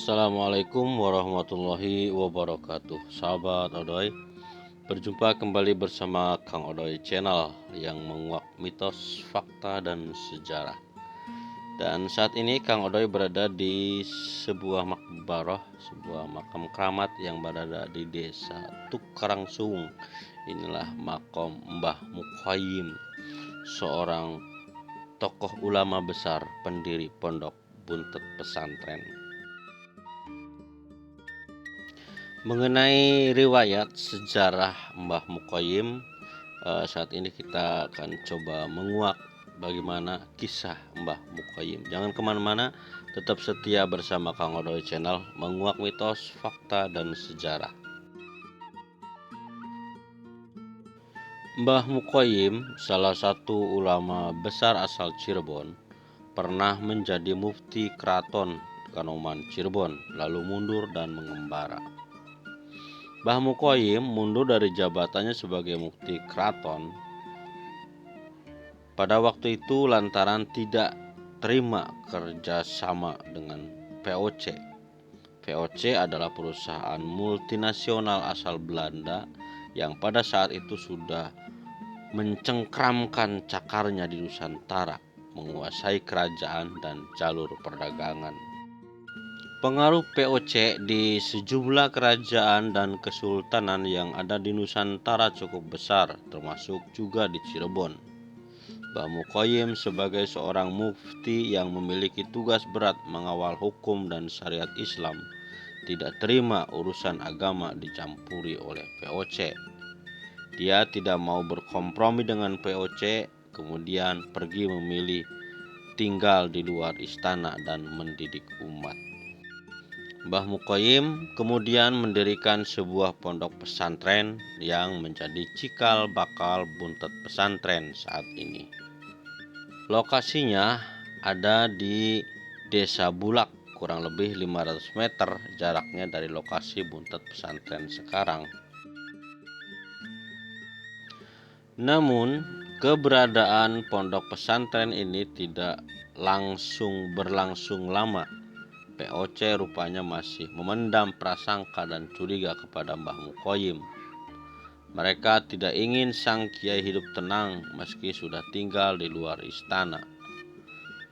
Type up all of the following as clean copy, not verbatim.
Assalamualaikum warahmatullahi wabarakatuh. Sahabat Odoy, berjumpa kembali bersama Kang Odoy Channel yang menguak mitos, fakta, dan sejarah. Dan saat ini Kang Odoy berada di sebuah makbarah, sebuah makam keramat yang berada di desa Tuk Karangsuwung. Inilah makom Mbah Mukhayyim, seorang tokoh ulama besar pendiri Pondok Buntet Pesantren. Mengenai riwayat sejarah Mbah Mukhayyim, saat ini kita akan coba menguak bagaimana kisah Mbah Mukhayyim. Jangan kemana-mana, tetap setia bersama Kang Odoy Channel, menguak mitos, fakta, dan sejarah. Mbah Mukhayyim, salah satu ulama besar asal Cirebon, pernah menjadi mufti keraton Kanoman Cirebon, lalu mundur dan mengembara. Mbah Mukhayyim mundur dari jabatannya sebagai mufti keraton pada waktu itu lantaran tidak terima kerjasama dengan VOC. VOC adalah perusahaan multinasional asal Belanda yang pada saat itu sudah mencengkramkan cakarnya di Nusantara, menguasai kerajaan dan jalur perdagangan. Pengaruh VOC di sejumlah kerajaan dan kesultanan yang ada di Nusantara cukup besar, termasuk juga di Cirebon. Mbah Mukhayyim sebagai seorang mufti yang memiliki tugas berat mengawal hukum dan syariat Islam, tidak terima urusan agama dicampuri oleh VOC. Dia tidak mau berkompromi dengan VOC, kemudian pergi memilih tinggal di luar istana dan mendidik umat. Mbah Mukhayyim kemudian mendirikan sebuah pondok pesantren yang menjadi cikal bakal Buntet Pesantren saat ini. Lokasinya ada di Desa Bulak, kurang lebih 500 meter jaraknya dari lokasi Buntet Pesantren sekarang. Namun, keberadaan pondok pesantren ini tidak berlangsung lama. VOC rupanya masih memendam prasangka dan curiga kepada Mbah Mukhayyim. Mereka tidak ingin sang kiai hidup tenang meski sudah tinggal di luar istana.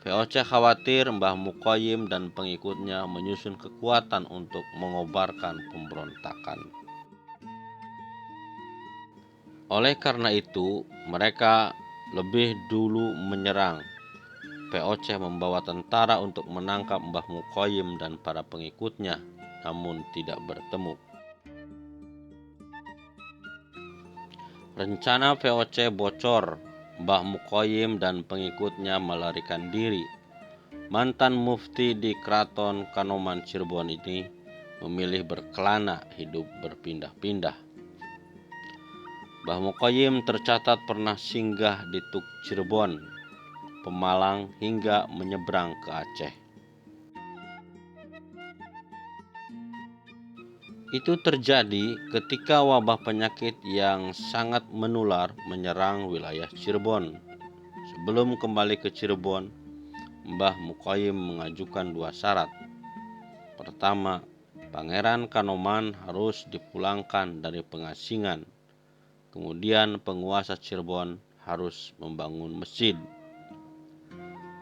VOC khawatir Mbah Mukhayyim dan pengikutnya menyusun kekuatan untuk mengobarkan pemberontakan. Oleh karena itu, mereka lebih dulu menyerang. VOC membawa tentara untuk menangkap Mbah Mukhayyim dan para pengikutnya, namun tidak bertemu. Rencana VOC bocor, Mbah Mukhayyim dan pengikutnya melarikan diri. Mantan mufti di Keraton Kanoman Cirebon ini memilih berkelana hidup berpindah-pindah. Mbah Mukhayyim tercatat pernah singgah di Tuk Cirebon, Pemalang hingga menyeberang ke Aceh. Itu terjadi ketika wabah penyakit yang sangat menular menyerang wilayah Cirebon. Sebelum kembali ke Cirebon, Mbah Mukhayyim mengajukan 2 syarat. Pertama, Pangeran Kanoman harus dipulangkan dari pengasingan. Kemudian penguasa Cirebon harus membangun masjid.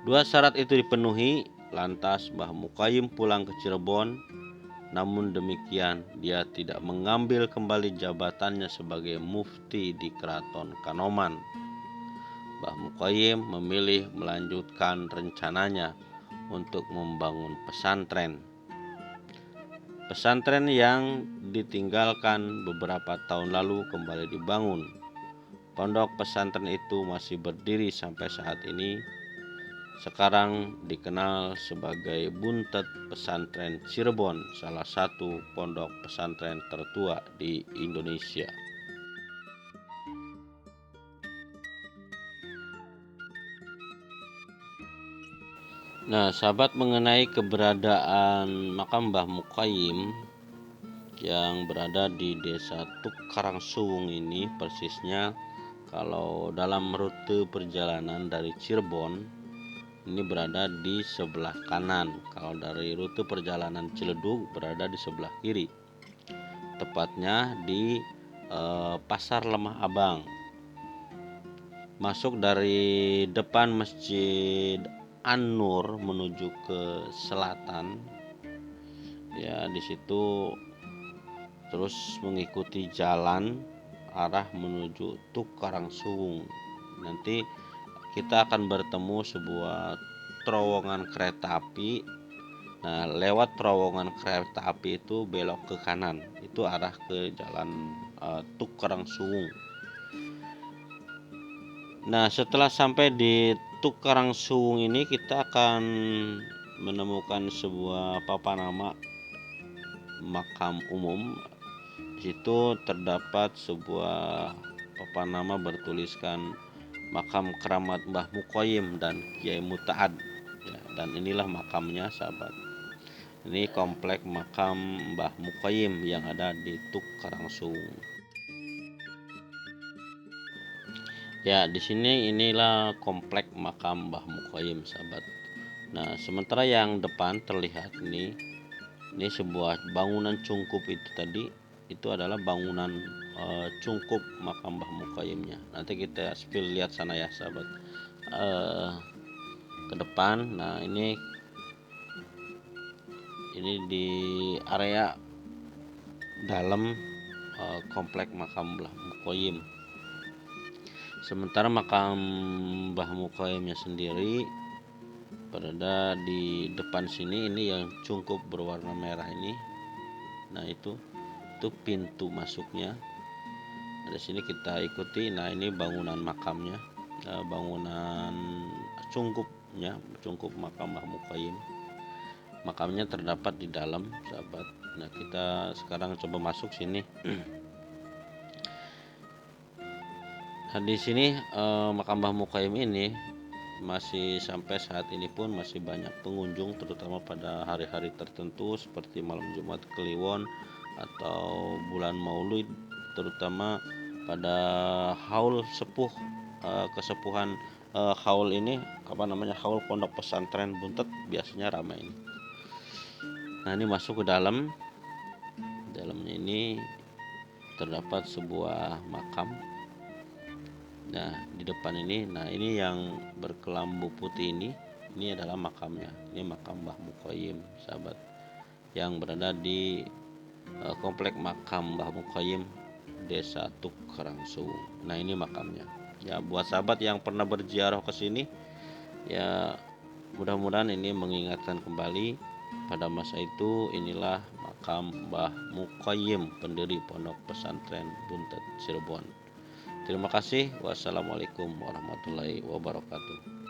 2 syarat itu dipenuhi, lantas Mbah Mukhayyim pulang ke Cirebon. Namun demikian, dia tidak mengambil kembali jabatannya sebagai mufti di Keraton Kanoman. Mbah Mukhayyim memilih melanjutkan rencananya untuk membangun pesantren. Pesantren yang ditinggalkan beberapa tahun lalu kembali dibangun. Pondok pesantren itu masih berdiri sampai saat ini. Sekarang dikenal sebagai Buntet Pesantren Cirebon, salah satu pondok pesantren tertua di Indonesia. Nah, sahabat, mengenai keberadaan makam Mbah Mukhayyim yang berada di desa Tuk Karangsuwung ini, persisnya kalau dalam rute perjalanan dari Cirebon ini berada di sebelah kanan. Kalau dari rute perjalanan Ciledug berada di sebelah kiri, tepatnya di Pasar Lemah Abang. Masuk dari depan Masjid An-Nur menuju ke selatan, ya di situ terus mengikuti jalan arah menuju Tuk Karangsuwung. Nanti kita akan bertemu sebuah terowongan kereta api. Nah, lewat terowongan kereta api itu belok ke kanan, itu arah ke jalan Tuk Karangsuwung. Nah, setelah sampai di Tuk Karangsuwung ini, kita akan menemukan sebuah papan nama makam umum. Di situ terdapat sebuah papan nama bertuliskan makam keramat Mbah Mukoyim dan Kiai Muta'ad, ya, dan inilah makamnya, sahabat. Ini komplek makam Mbah Mukoyim yang ada di Tuk Karangsuwung. Ya, di sini inilah komplek makam Mbah Mukoyim, sahabat. Nah, sementara yang depan terlihat ini sebuah bangunan cungkup itu tadi, itu adalah bangunan cungkup makam Mbah Mukoyimnya. Nanti kita spill lihat sana ya, sahabat. Ke depan. Nah, ini di area dalam komplek makam Mbah Mukoyim. Sementara makam Mbah Mukoyimnya sendiri berada di depan sini. Ini yang cungkup berwarna merah ini. Nah, itu pintu masuknya. Dari sini kita ikuti. Nah, ini bangunan makamnya, bangunan cungkupnya, cungkup makam Mbah Mukoyim. Makamnya terdapat di dalam, sahabat. Nah, kita sekarang coba masuk sini. Nah, di sini makam Mbah Mukoyim ini masih sampai saat ini pun masih banyak pengunjung, terutama pada hari-hari tertentu seperti malam Jumat Kliwon atau bulan Maulid, terutama pada haul sepuh kesepuhan haul ini haul Pondok Pesantren Buntet biasanya ramai ini. Nah, ini masuk ke dalamnya ini terdapat sebuah makam. Nah, di depan ini, nah ini yang berkelambu putih ini adalah makamnya. Ini makam Mbah Mukoyim, sahabat, yang berada di komplek makam Mbah Mukoyim, Desa Tuk Karangsuwung. Nah, ini makamnya. Ya, buat sahabat yang pernah berziarah ke sini, ya mudah-mudahan ini mengingatkan kembali pada masa itu. Inilah makam Mbah Mukoyim, pendiri Pondok Pesantren Buntet, Cirebon. Terima kasih. Wassalamualaikum warahmatullahi wabarakatuh.